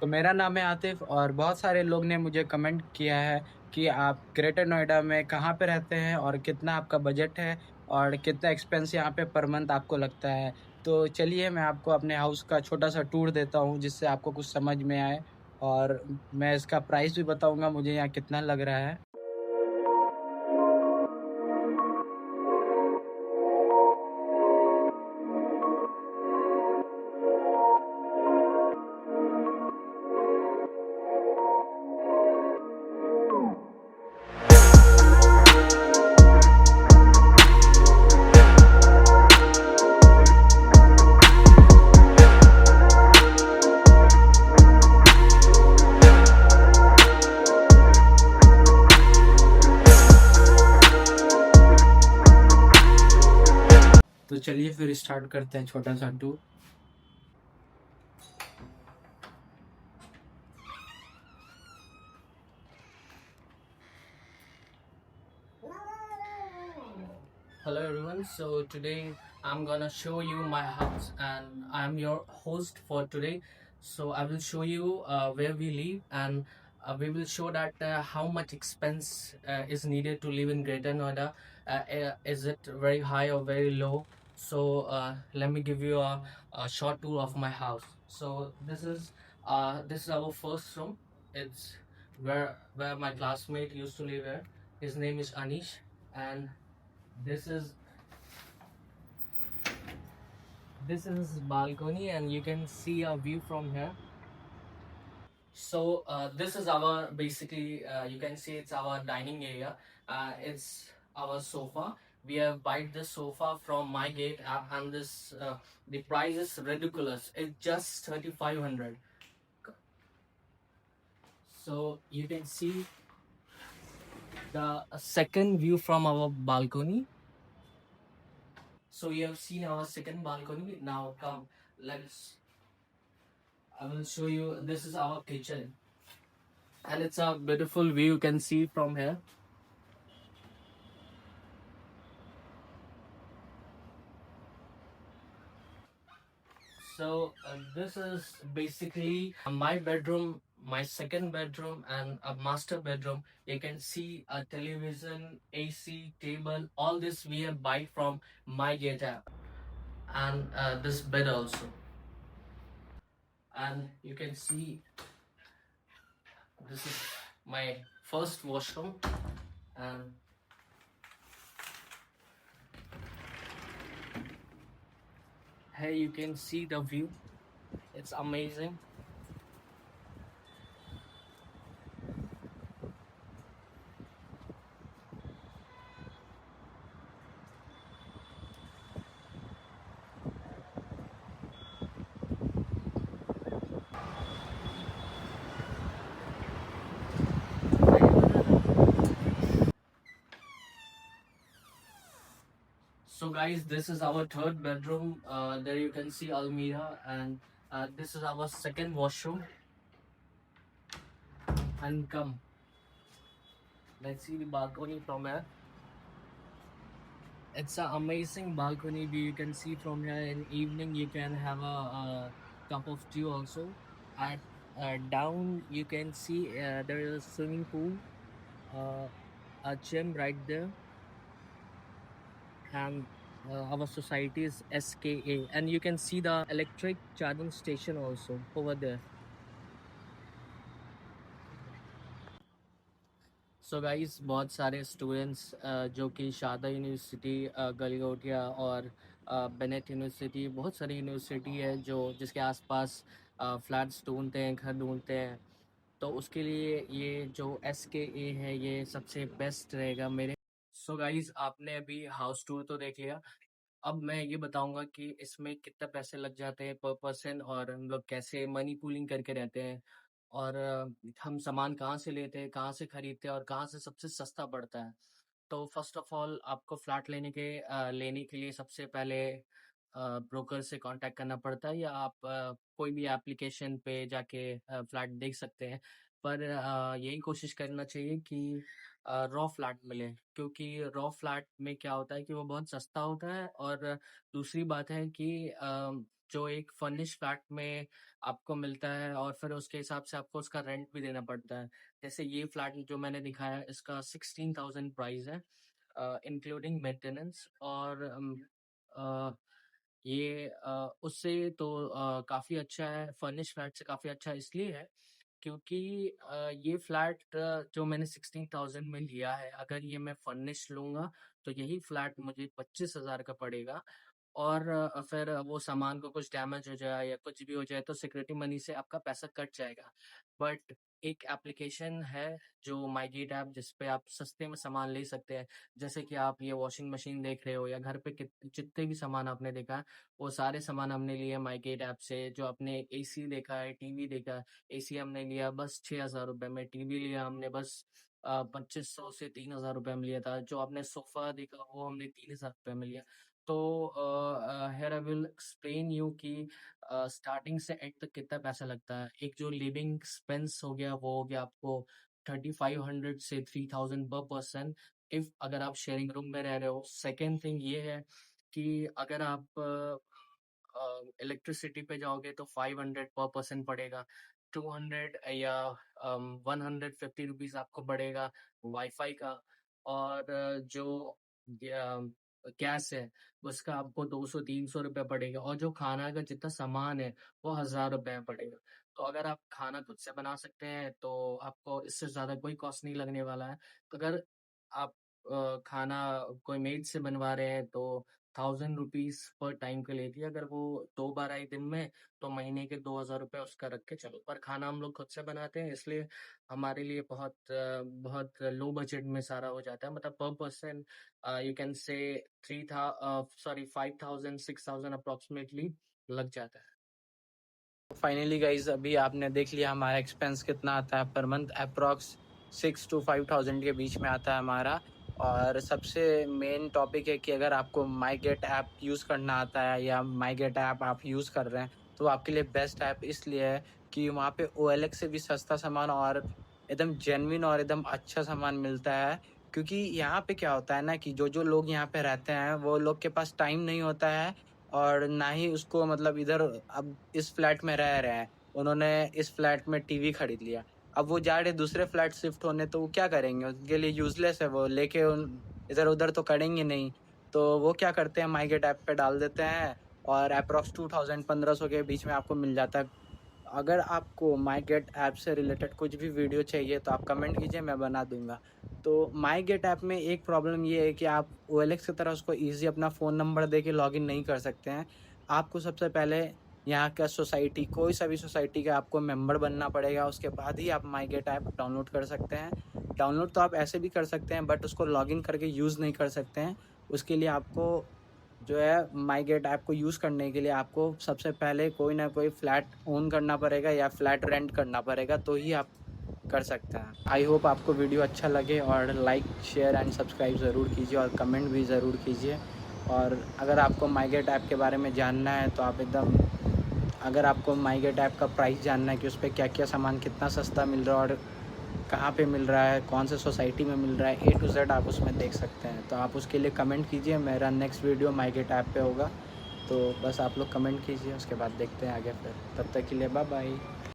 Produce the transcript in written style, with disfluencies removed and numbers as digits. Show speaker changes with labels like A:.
A: तो मेरा नाम है आतिफ और बहुत सारे लोग ने मुझे कमेंट किया है कि आप ग्रेटर नोएडा में कहाँ पे रहते हैं और कितना आपका बजट है और कितना एक्सपेंस यहाँ पे पर मंथ आपको लगता है। तो चलिए मैं आपको अपने हाउस का छोटा सा टूर देता हूँ जिससे आपको कुछ समझ में आए और मैं इसका प्राइस भी बताऊंगा मुझे यहाँ कितना लग रहा है। तो चलिए फिर स्टार्ट करते हैं छोटा सा tour. Hello everyone. So today I'm gonna show you my house and I'm your host for today. So I will show you where we live and we will show that how much expense is needed to live in Greater Noida. Is it very high or very low? So let me give you a short tour of my house. So this is our first room. It's where my classmate used to live here. His name is Anish, and this is this is balcony and you can see a view from here. So this is our basically you can see it's our dining area. It's our sofa. We have bought this sofa from my gate, and this the price is ridiculous. It's just 3,500. So you can see the second view from our balcony. So you have seen our second balcony. Now come, let's I will show you. This is our kitchen, and it's a beautiful view you can see from here. So this is basically my bedroom, my second bedroom, and a master bedroom. You can see a television, AC, table. All this we have buy from my gate app, and this bed also. And you can see this is my first washroom, and here you can see the view. It's amazing. So guys, this is our third bedroom. There you can see Almira, and this is our second washroom. And come, let's see the balcony from here. It's an amazing balcony view. You can see from here. In evening, you can have a cup of tea also. At down, you can see there is a swimming pool, uh, a gym right there, and our society is SKA, and you can see the electric charging station also over there. So guys बहुत सारे students जो कि Sharda university Galgotia और Bennett university बहुत सारी university है जो जिसके आसपास फ्लैट्स ढूंढते हैं घर ढूंढते हैं तो उसके लिए ये जो SKA है ये सबसे बेस्ट रहेगा मेरे। सो गाइस आपने अभी हाउस टूर तो देख लिया। अब मैं ये बताऊंगा कि इसमें कितना पैसे लग जाते हैं पर पर्सन और हम लोग कैसे मनी पूलिंग करके रहते हैं और हम सामान कहाँ से लेते हैं कहाँ से खरीदते हैं और कहाँ से सबसे सस्ता पड़ता है। तो फर्स्ट ऑफ ऑल आपको फ्लैट लेने के लिए सबसे पहले ब्रोकर से कांटेक्ट करना पड़ता है या आप कोई भी एप्लीकेशन पे जाके फ्लैट देख सकते हैं। पर यही कोशिश करना चाहिए कि रॉ फ्लैट मिले क्योंकि रॉ फ्लैट में क्या होता है कि वो बहुत सस्ता होता है और दूसरी बात है कि जो एक फर्निश्ड फ्लैट में आपको मिलता है, और फिर उसके हिसाब से आपको उसका रेंट भी देना पड़ता है। जैसे ये फ्लैट जो मैंने दिखाया, इसका 16,000 प्राइस है, इंक्लूडिंग मेंटेनेंस। और ये उससे तो काफ़ी अच्छा है, फर्निश्ड फ्लैट से काफ़ी अच्छा इसलिए है क्योंकि ये फ्लैट जो मैंने 16,000 में लिया है, अगर ये मैं फर्निश्ड लूँगा तो यही फ्लैट मुझे 25,000 का पड़ेगा। और फिर वो सामान को कुछ डैमेज हो जाए या कुछ भी हो जाए तो सिक्योरिटी मनी से आपका पैसा कट जाएगा। बट एक एप्लीकेशन है जो माईगेट ऐप, जिस पे आप सस्ते में सामान ले सकते हैं। जैसे कि आप ये वॉशिंग मशीन देख रहे हो या घर पे जितने भी सामान आपने देखा है, वो सारे सामान हमने लिए माईगेट ऐप से। जो आपने एसी देखा है, टीवी देखा है, एसी हमने लिया बस 6,000 रुपए में, टीवी लिया हमने बस 2500 से 3,000 रुपए में लिया था। जो आपने सोफा देखा वो हमने 3,000 रुपए में लिया। तो here I will explain you कि स्टार्टिंग से एंड तक कितना पैसा लगता है। एक जो लिविंग एक्सपेंस हो गया वो हो गया आपको 3,500 से 3,000 पर पर्सन, इफ अगर आप शेयरिंग रूम में रह रहे हो। सेकेंड थिंग ये है कि अगर आप इलेक्ट्रिसिटी पे जाओगे तो 500 पर पर्सन पड़ेगा, 200 या 150 रुपीज आपको पड़ेगा वाईफाई का। और जो गैस है उसका आपको 200-300 रुपये पड़ेगा, और जो खाना का जितना सामान है वो 1,000 रुपये में पड़ेगा। तो अगर आप खाना खुद से बना सकते हैं तो आपको इससे ज़्यादा कोई कॉस्ट नहीं लगने वाला है। तो अगर आप खाना कोई मेड से बनवा रहे हैं तो 1,000 रुपीज पर टाइम के लेती है। अगर वो 2 बार आई दिन में तो महीने के 2,000 रुपये उसका रख के चलो। पर खाना हम लोग खुद से बनाते हैं, इसलिए हमारे लिए बहुत लो बजट में सारा हो जाता है। मतलब पर person you can say 5,000 6,000 approximately लग जाता है।
B: फाइनली गाइज अभी आपने देख लिया हमारा एक्सपेंस कितना आता है पर मंथ, अप्रॉक्स 6 to 5,000 के बीच में आता है हमारा। और सबसे मेन टॉपिक है कि अगर आपको माईगेट ऐप यूज़ करना आता है या माईगेट ऐप आप यूज़ कर रहे हैं तो आपके लिए बेस्ट ऐप इसलिए है कि वहाँ पे OLX से भी सस्ता सामान और एकदम जेन्युइन और एकदम अच्छा सामान मिलता है। क्योंकि यहाँ पे क्या होता है ना कि जो जो लोग यहाँ पे रहते हैं वो लोग के पास टाइम नहीं होता है और ना ही उसको मतलब इधर अब इस फ्लैट में रह रहे हैं, उन्होंने इस फ्लैट में टीवी खरीद लिया, अब वो जा रहे दूसरे फ्लैट शिफ्ट होने तो वो क्या करेंगे, उनके लिए यूजलेस है, वो लेके उन इधर उधर तो करेंगे नहीं। तो वो क्या करते हैं माईगेट ऐप पे डाल देते हैं और अप्रॉक्स 2,000 1,500 के बीच में आपको मिल जाता है। अगर आपको माईगेट ऐप से रिलेटेड कुछ भी वीडियो चाहिए तो आप कमेंट कीजिए, मैं बना दूंगा। तो माईगेट ऐप में एक प्रॉब्लम ये है कि आप OLX की तरह उसको ईजी अपना फ़ोन नंबर दे के लॉगिन नहीं कर सकते हैं। आपको सबसे पहले यहाँ का सोसाइटी, कोई सा भी सोसाइटी का आपको मेंबर बनना पड़ेगा, उसके बाद ही आप माईगेट ऐप डाउनलोड कर सकते हैं। डाउनलोड तो आप ऐसे भी कर सकते हैं बट उसको लॉगिन करके यूज़ नहीं कर सकते हैं। उसके लिए आपको जो है माईगेट ऐप को यूज़ करने के लिए आपको सबसे पहले कोई ना कोई फ्लैट ओन करना पड़ेगा या फ्लैट रेंट करना पड़ेगा, तो ही आप कर सकते हैं। आई होप आपको वीडियो अच्छा लगे और लाइक शेयर एंड सब्सक्राइब ज़रूर कीजिए और कमेंट भी ज़रूर कीजिए। और अगर आपको माईगेट ऐप के बारे में जानना है तो आप एकदम, अगर आपको माईगेट ऐप का प्राइस जानना है कि उस पर क्या क्या सामान कितना सस्ता मिल रहा है और कहाँ पे मिल रहा है, कौन से सोसाइटी में मिल रहा है, A to Z आप उसमें देख सकते हैं। तो आप उसके लिए कमेंट कीजिए, मेरा नेक्स्ट वीडियो माईगेट ऐप पे होगा। तो बस आप लोग कमेंट कीजिए, उसके बाद देखते हैं आगे फिर। तब तक के लिए बाय बाय।